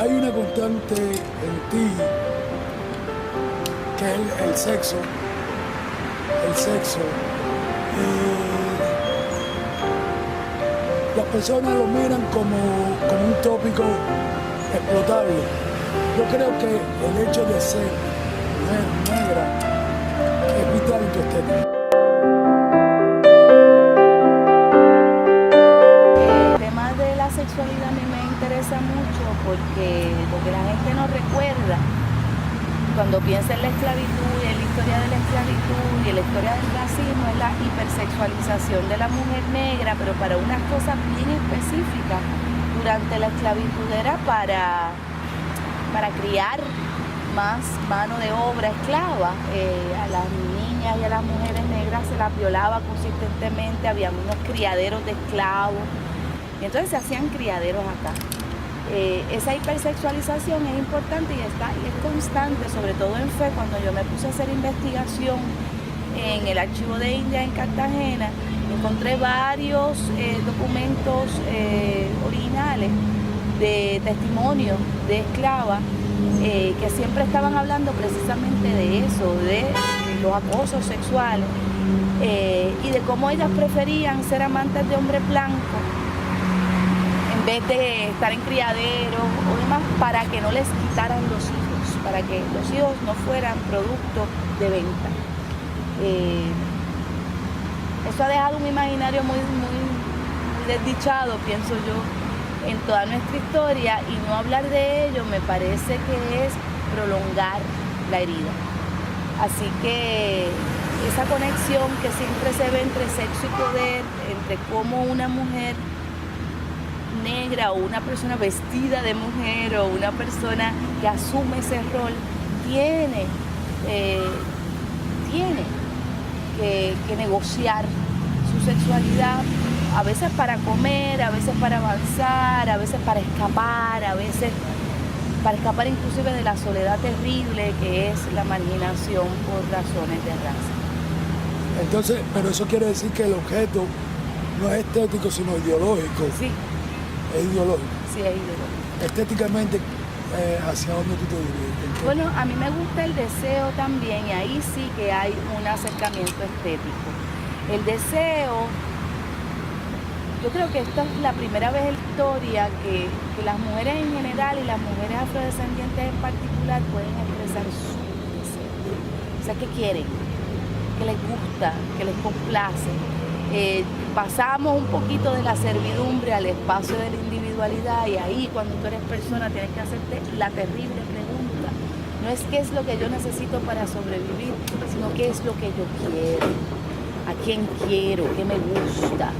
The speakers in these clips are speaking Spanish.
hay una constante en ti, que es el sexo. El sexo. Las personas lo miran como un tópico explotable. Yo creo que el hecho de ser mujer negra es vital en tu estética. El tema de la sexualidad a mí me interesa mucho porque lo que la gente no recuerda cuando piensa en la esclavitud y en la historia de la esclavitud y en la historia del racismo es la hipersexualización de la mujer negra, pero para unas cosas bien específicas. Durante la esclavitud era para criar más mano de obra esclava. A las niñas y a las mujeres negras se las violaba consistentemente, había unos criaderos de esclavos, y entonces se hacían criaderos acá. Esa hipersexualización es importante y es constante, sobre todo en FE. Cuando yo me puse a hacer investigación en el Archivo de India en Cartagena, encontré varios documentos originales de testimonios de esclavas que siempre estaban hablando precisamente de eso, de los acosos sexuales y de cómo ellas preferían ser amantes de hombres blancos en vez de estar en criadero o demás, para que no les quitaran los hijos, para que los hijos no fueran producto de venta. Eso ha dejado un imaginario muy desdichado, pienso yo, en toda nuestra historia, y no hablar de ello me parece que es prolongar la herida. Así que esa conexión que siempre se ve entre sexo y poder, entre cómo una mujer negra o una persona vestida de mujer o una persona que asume ese rol tiene que negociar su sexualidad, a veces para comer, a veces para avanzar, a veces para escapar, a veces para escapar inclusive de la soledad terrible que es la marginación por razones de raza. Entonces, pero eso quiere decir que el objeto no es estético, sino ideológico. Sí. Es ideológico. Sí, es ideológico. Estéticamente, ¿hacia dónde tú te diriges? Bueno, a mí me gusta el deseo también, y ahí sí que hay un acercamiento estético. El deseo, yo creo que esta es la primera vez en la historia que las mujeres en general y las mujeres afrodescendientes en particular pueden expresar su deseo. O sea, ¿qué quieren? ¿Qué les gusta? ¿Qué les complace? Pasamos un poquito de la servidumbre al espacio de la individualidad, y ahí cuando tú eres persona tienes que hacerte la terrible pregunta. No es qué es lo que yo necesito para sobrevivir, sino qué es lo que yo quiero, a quién quiero, qué me gusta,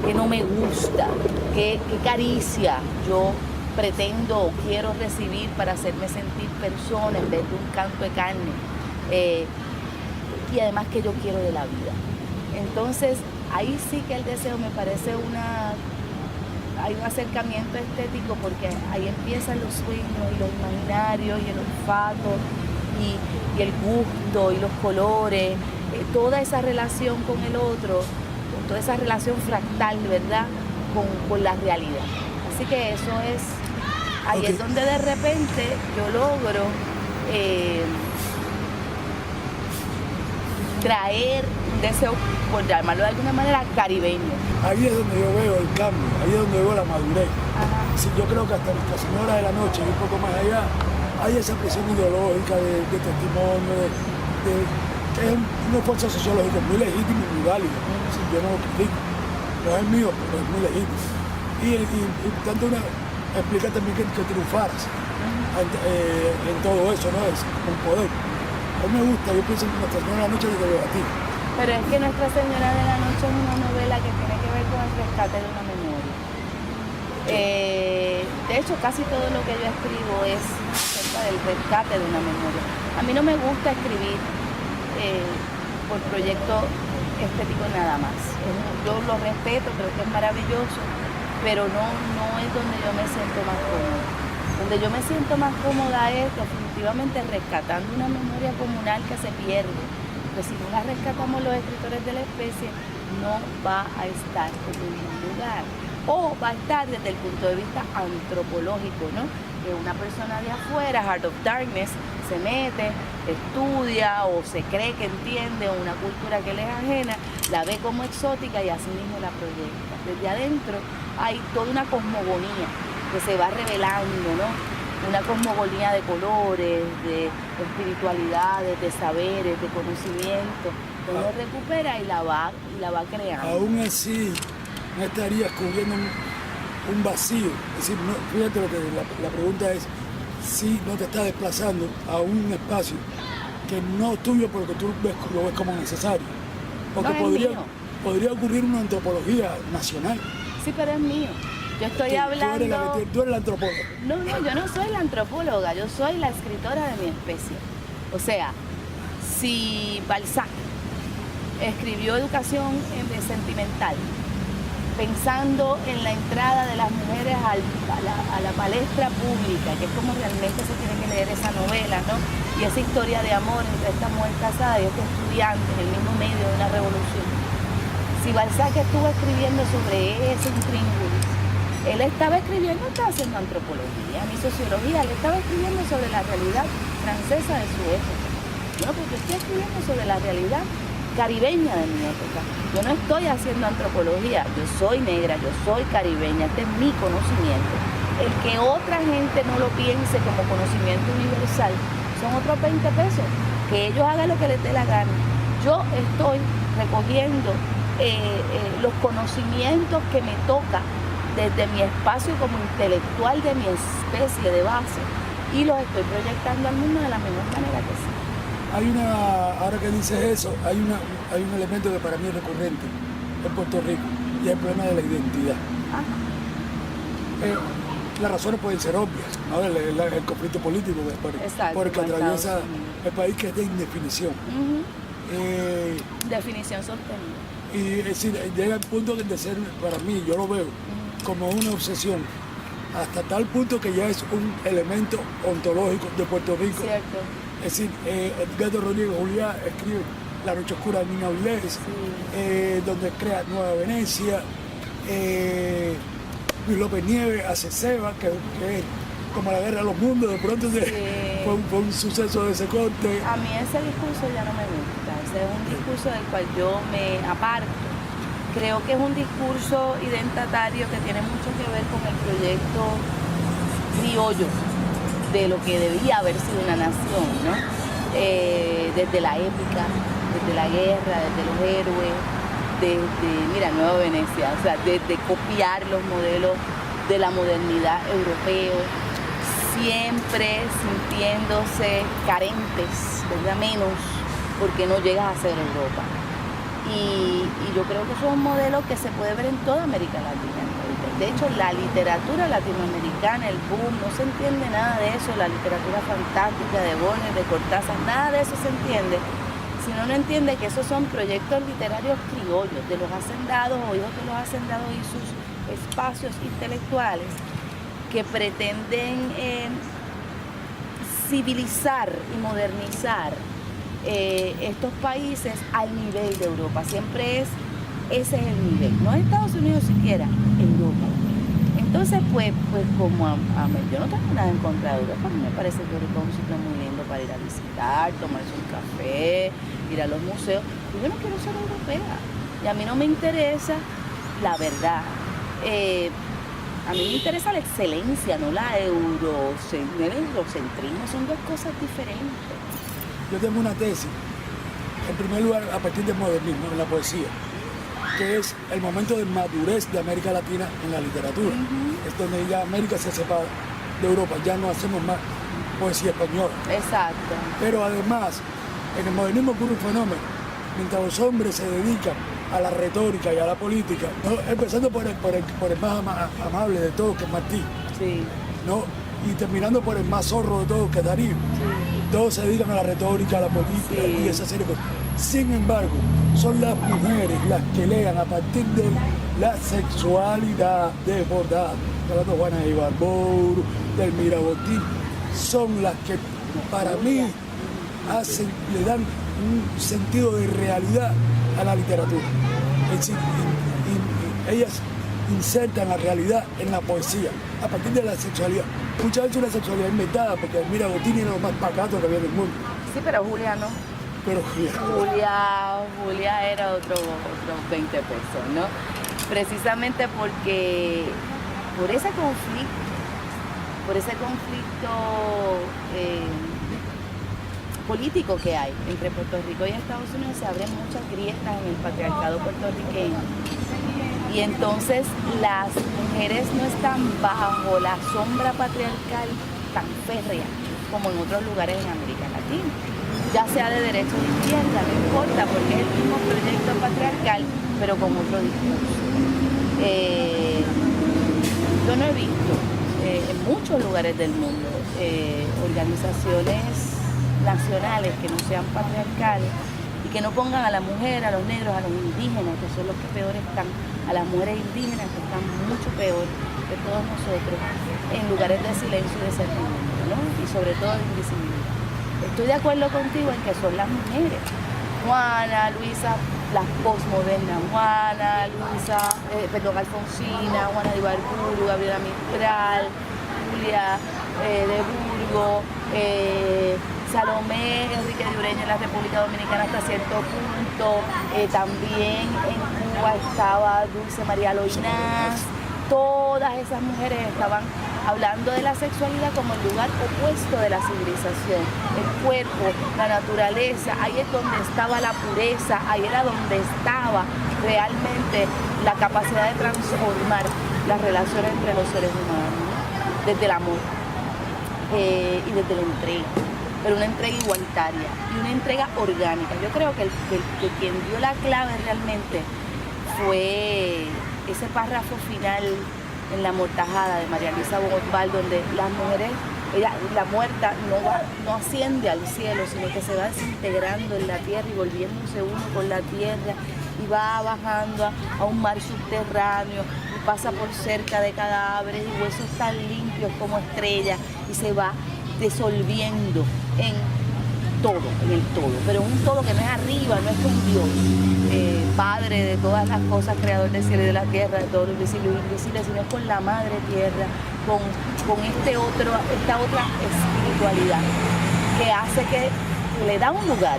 qué no me gusta, qué caricia yo pretendo o quiero recibir para hacerme sentir persona en vez de un canto de carne, y además qué yo quiero de la vida. Entonces ahí sí que el deseo me parece hay un acercamiento estético, porque ahí empiezan los sueños y los imaginarios y el olfato y el gusto y los colores, toda esa relación con el otro, con toda esa relación fractal, ¿verdad?, con la realidad. Así que eso es, ahí es donde de repente yo logro traer un deseo, por llamarlo de alguna manera, caribeño. Ahí es donde yo veo el cambio, ahí es donde veo la madurez. Sí, yo creo que hasta Nuestra Señora de la Noche y un poco más allá hay esa presión ideológica de testimonio, que es una fuerza sociológica muy legítima y muy válida. Sí, yo no lo critico, no es mío, pero es muy legítimo. Y tanto explica también que triunfaras en todo eso, ¿no? Es un poder. A mí me gusta, yo pienso en Nuestra Señora de la Noche y te veo a ti. Pero es que Nuestra Señora de la Noche es una novela que tiene que ver con el rescate de una memoria. De hecho, casi todo lo que yo escribo es acerca del rescate de una memoria. A mí no me gusta escribir por proyecto estético nada más. Yo lo respeto, creo que es maravilloso, pero no es donde yo me siento más cómoda. Donde yo me siento más cómoda es definitivamente rescatando una memoria comunal que se pierde. Pero si no la rescatamos los escritores de la especie, no va a estar en ningún lugar. o va a estar desde el punto de vista antropológico, ¿no? Que una persona de afuera, Heart of Darkness, se mete, estudia o se cree que entiende una cultura que le es ajena, la ve como exótica y así mismo la proyecta. Desde adentro hay toda una cosmogonía que se va revelando, ¿no? Una cosmogonía de colores, de espiritualidades, de saberes, de conocimiento, que uno recupera y la va creando. Aún así, no estarías cubriendo un vacío. Es decir, no, fíjate lo que la pregunta es si no te estás desplazando a un espacio que no es tuyo porque tú lo ves como necesario. Porque No, podría ocurrir una antropología nacional. Sí, pero es mío. Yo estoy hablando... Tú eres la antropóloga. No, yo no soy la antropóloga, yo soy la escritora de mi especie. O sea, si Balzac escribió educación sentimental, pensando en la entrada de las mujeres a la palestra pública, que es como realmente se tiene que leer esa novela, ¿no? Y esa historia de amor entre esta mujer casada y este estudiante en el mismo medio de una revolución. Si Balzac estuvo escribiendo sobre ese intríngulis, él estaba escribiendo, no estaba haciendo antropología ni sociología, él estaba escribiendo sobre la realidad francesa de su época. No, porque estoy escribiendo sobre la realidad caribeña de mi época. Yo no estoy haciendo antropología, yo soy negra, yo soy caribeña, este es mi conocimiento. El que otra gente no lo piense como conocimiento universal son otros 20 pesos, que ellos hagan lo que les dé la gana. Yo estoy recogiendo los conocimientos que me toca desde mi espacio como intelectual de mi especie de base y los estoy proyectando al mundo de la mejor manera que sea. Ahora que dices eso, hay un elemento que para mí es recurrente en Puerto Rico y es el problema de la identidad. Las razones pueden ser obvias, ¿no? El conflicto político por el que atraviesa el país, que es de indefinición. Definición sostenida. Y es decir, llega el punto de ser, para mí, yo lo veo como una obsesión, hasta tal punto que ya es un elemento ontológico de Puerto Rico. Cierto. Es decir, Edgardo Rodríguez Juliá escribe La noche oscura de Nina Vilés, donde crea Nueva Venecia. Luis López Nieves hace Seba, que es como la guerra de los mundos, de pronto fue un suceso de ese corte. A mí ese discurso ya no me gusta, ese es un discurso del cual yo me aparto. Creo que es un discurso identatario que tiene mucho que ver con el proyecto criollo de lo que debía haber sido una nación, ¿no? Desde la épica, desde la guerra, desde los héroes, desde, Nueva Venecia, o sea, desde copiar los modelos de la modernidad europeo, siempre sintiéndose carentes, ¿verdad? Menos, porque no llegas a ser Europa. Y yo creo que eso es un modelo que se puede ver en toda América Latina. De hecho, la literatura latinoamericana, el boom, no se entiende nada de eso, la literatura fantástica de Borges, de Cortázar, nada de eso se entiende, si uno no entiende que esos son proyectos literarios criollos, de los hacendados o hijos de los hacendados y sus espacios intelectuales que pretenden civilizar y modernizar estos países al nivel de Europa. Siempre ese es el nivel, no Estados Unidos siquiera, Europa. Entonces, pues como yo no tengo nada en contra de Europa, a mí me parece que Europa es un sitio muy lindo para ir a visitar, tomarse un café, ir a los museos. Yo no quiero ser europea y a mí no me interesa la verdad. A mí me interesa la excelencia, no el eurocentrismo, son dos cosas diferentes. Yo tengo una tesis, en primer lugar, a partir del modernismo, en la poesía, que es el momento de madurez de América Latina en la literatura. Es donde ya América se separa de Europa, ya no hacemos más poesía española. Exacto. Pero además, en el modernismo ocurre un fenómeno, mientras los hombres se dedican a la retórica y a la política, ¿no? Empezando por el más amable de todos, que es Martí, sí, ¿no? Y terminando por el más zorro de todos, que es Darío. Sí. Todos se dedican a la retórica, a la política, sí, y esa serie de cosas. Sin embargo, son las mujeres las que lean a partir de la sexualidad desbordada, hablando de Juana Ibarburu, del Mirabotín, son las que para mí le dan un sentido de realidad a la literatura. Es decir, ellas insertan la realidad en la poesía, a partir de la sexualidad. Muchas veces una sexualidad inventada, porque mira, Bottini era lo más pacato que había en el mundo. Sí, pero Julia no. Pero Julia era otros 20 pesos, ¿no? Precisamente porque por ese conflicto político que hay entre Puerto Rico y Estados Unidos, se abren muchas grietas en el patriarcado puertorriqueño. Y entonces las mujeres no están bajo la sombra patriarcal tan férrea como en otros lugares en América Latina, ya sea de derecha o de izquierda, no importa, porque es el mismo proyecto patriarcal, pero con otro discurso. Yo no he visto en muchos lugares del mundo organizaciones nacionales que no sean patriarcales y que no pongan a la mujer, a los negros, a los indígenas, que son los que peor están, a las mujeres indígenas, que están mucho peor que todos nosotros, en lugares de silencio y de servidumbre, ¿no? Y sobre todo de invisibilidad. Estoy de acuerdo contigo en que son las mujeres. Juana, Luisa, las postmodernas, Juana, Luisa, Alfonsina, Juana de Ibarburu, Gabriela Mistral, Julia de Burgos, Salomé, Enrique de Ureña en la República Dominicana hasta cierto punto, también en Cuba estaba Dulce María Loinás. Todas esas mujeres estaban hablando de la sexualidad como el lugar opuesto de la civilización, el cuerpo, la naturaleza, ahí es donde estaba la pureza, ahí era donde estaba realmente la capacidad de transformar las relaciones entre los seres humanos, ¿no? Desde el amor y desde la entrega, pero una entrega igualitaria y una entrega orgánica. Yo creo que quien dio la clave realmente fue ese párrafo final en La Amortajada de María Luisa Bombal, donde las mujeres, la muerta no asciende al cielo, sino que se va desintegrando en la tierra y volviéndose uno con la tierra, y va bajando a un mar subterráneo y pasa por cerca de cadáveres y huesos tan limpios como estrellas, y se va disolviendo en todo, en el todo, pero un todo que no es arriba, no es un Dios, Padre de todas las cosas, creador del cielo y de la tierra, de todo lo invisible y invisible, sino es con la Madre Tierra, con esta otra espiritualidad que hace que le da un lugar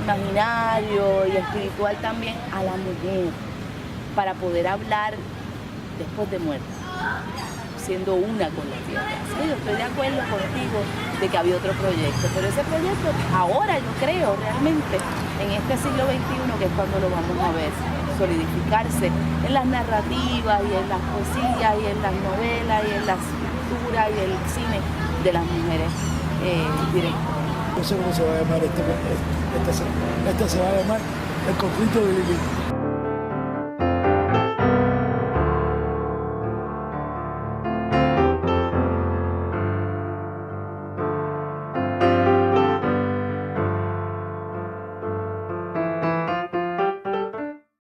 imaginario y espiritual también a la mujer para poder hablar después de muerta, siendo una con la tierra. Sí, yo estoy de acuerdo contigo de que había otro proyecto, pero ese proyecto ahora yo creo realmente en este siglo XXI, que es cuando lo vamos a ver solidificarse en las narrativas y en las poesías y en las novelas y en la escritura y el cine de las mujeres directas. No sé cómo se va a llamar esta se va a llamar El conflicto de Lili.